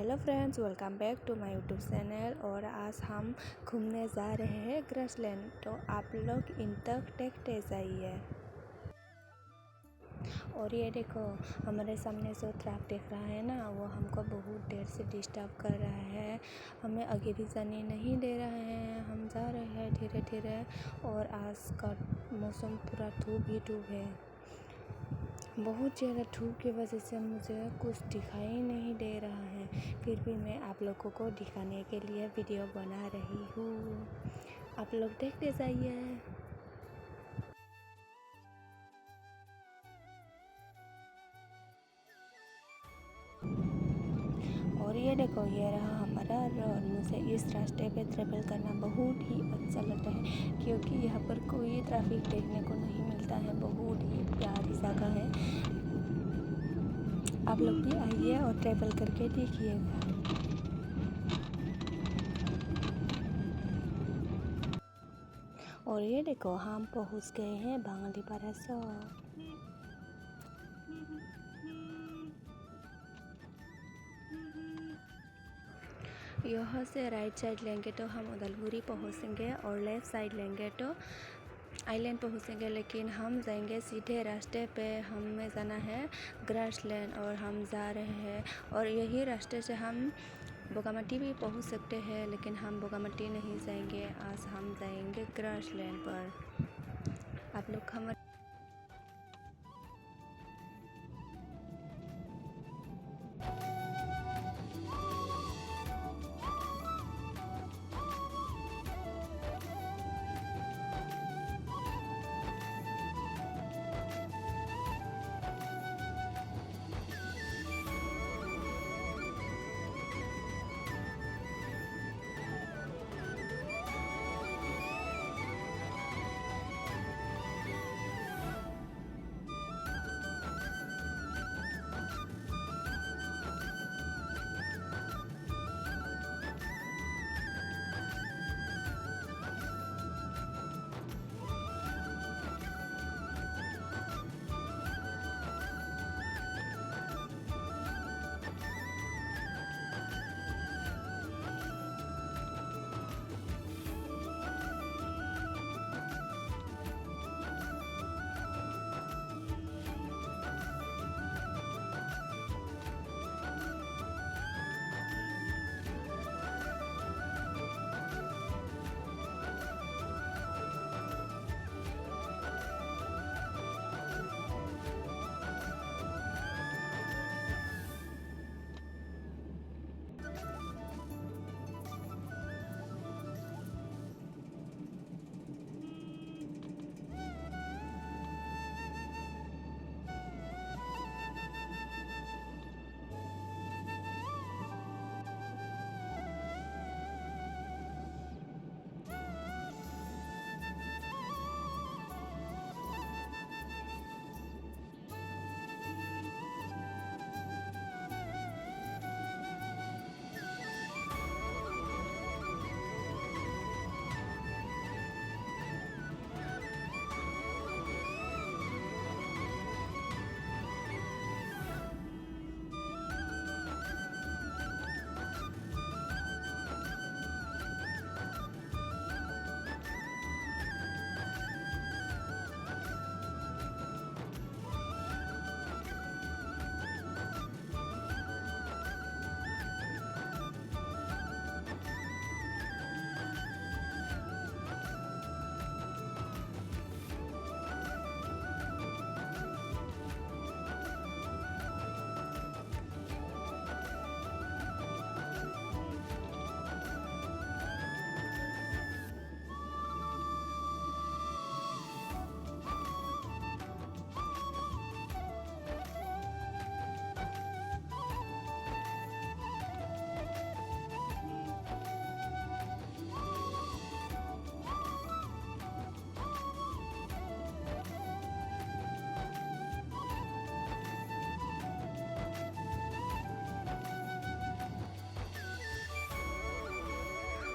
Hello friends, welcome back to my YouTube channel. और आज हम घूमने जा रहे हैं ग्रासलैंड, तो आप लोग इन तक देखते जाइए। और ये देखो, हमारे सामने जो ट्रक दिख रहा है ना, वो हमको बहुत देर से डिस्टर्ब कर रहा है। हमें आगे भी जाने नहीं दे रहा है। हम जा रहे हैं धीरे धीरे। और आज का मौसम पूरा धूप ही धूप है। बहुत ज़्यादा धूप की वजह से मुझे कुछ दिखाई नहीं दे रहा है, फिर भी मैं आप लोगों को दिखाने के लिए वीडियो बना रही हूँ। आप लोग देखते जाइए। और ये देखो, ये रहा हमारा रोड। मुझे इस रास्ते पे ट्रेवल करना बहुत ही अच्छा लगता है, क्योंकि यहाँ पर कोई ट्रैफिक देखने को नहीं मिलता है। बहुत ही प्यारी जगह है। आप लोग भी आइए और ट्रेवल करके देखिएगा। और ये देखो, हम पहुँच गए हैं बांगलीपारा चौक। यहाँ से राइट साइड लेंगे तो हम उदलगुरी पहुँचेंगे, और लेफ़्ट साइड लेंगे तो आइलैंड पहुँचेंगे। लेकिन हम जाएंगे सीधे रास्ते पे। हमें जाना है ग्रासलैंड और हम जा रहे हैं। और यही रास्ते से हम बोगामाटी भी पहुँच सकते हैं, लेकिन हम बोगामाटी नहीं जाएंगे। आज हम जाएंगे ग्रासलैंड पर। आप लोग हमारे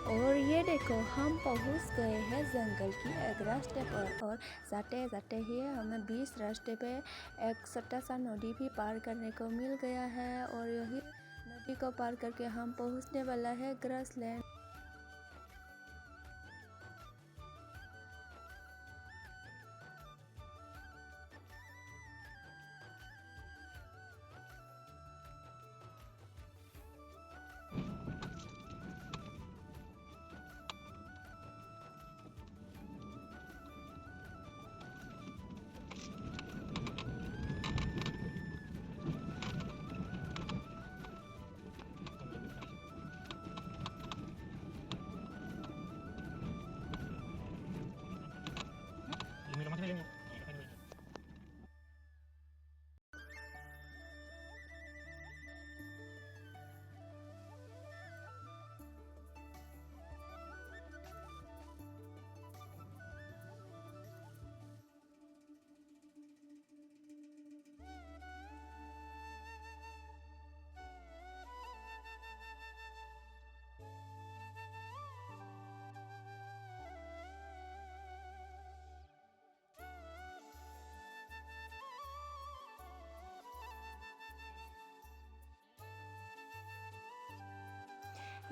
और ये देखो, हम पहुंच गए हैं जंगल की एक रास्ते पर। और जाते जाते ही हमें बीच रास्ते पे एक छोटा सा नदी भी पार करने को मिल गया है। और यही नदी नदी को पार करके हम पहुंचने वाला है ग्रासलैंड।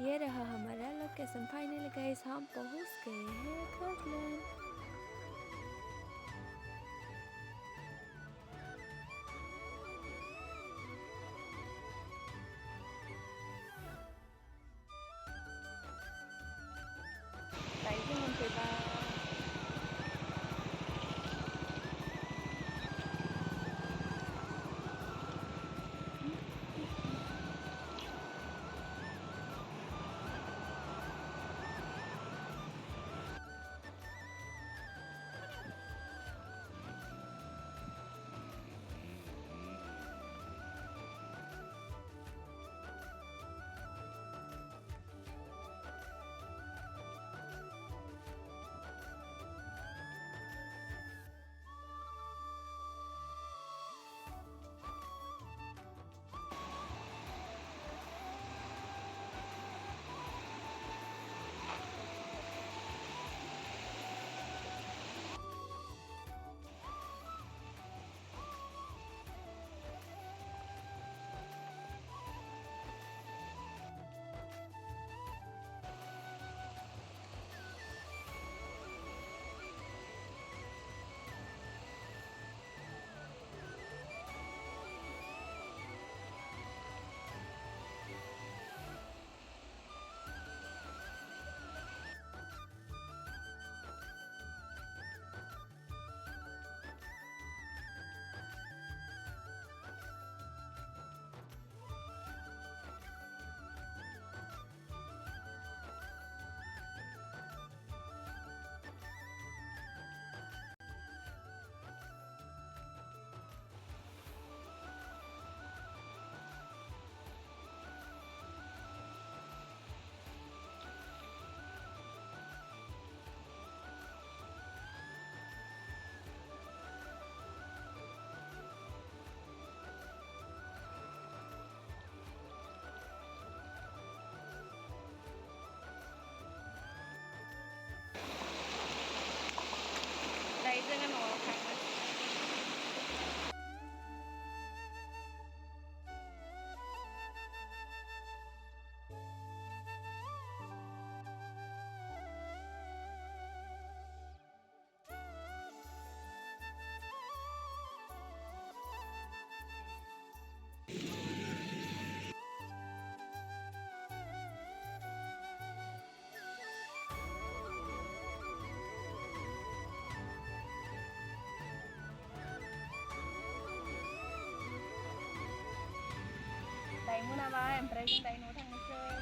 ये रहा हमारा लोकेशन। फाइनली गाइस हम पहुंच गए हैं grassland. Tayo munti ba? Tayo dyan ano, kakak. Tayo muna ba? Empress tayo nutang na sir.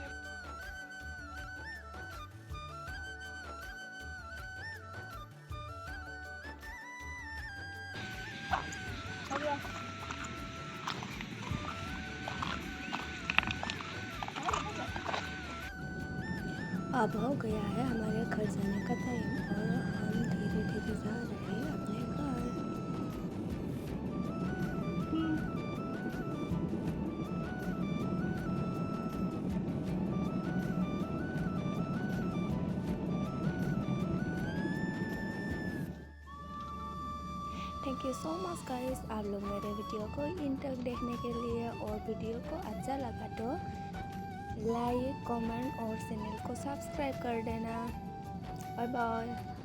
अब हो गया है हमारे घर जाने का टाइम और हम धीरे धीरे जा रहे हैं अपने घर। Thank thank you so much guys, आप लोग मेरे वीडियो को इन तक देखने के लिए। और वीडियो को अच्छा लगा तो लाइक, कमेंट और चैनल को सब्सक्राइब कर देना। Bye bye.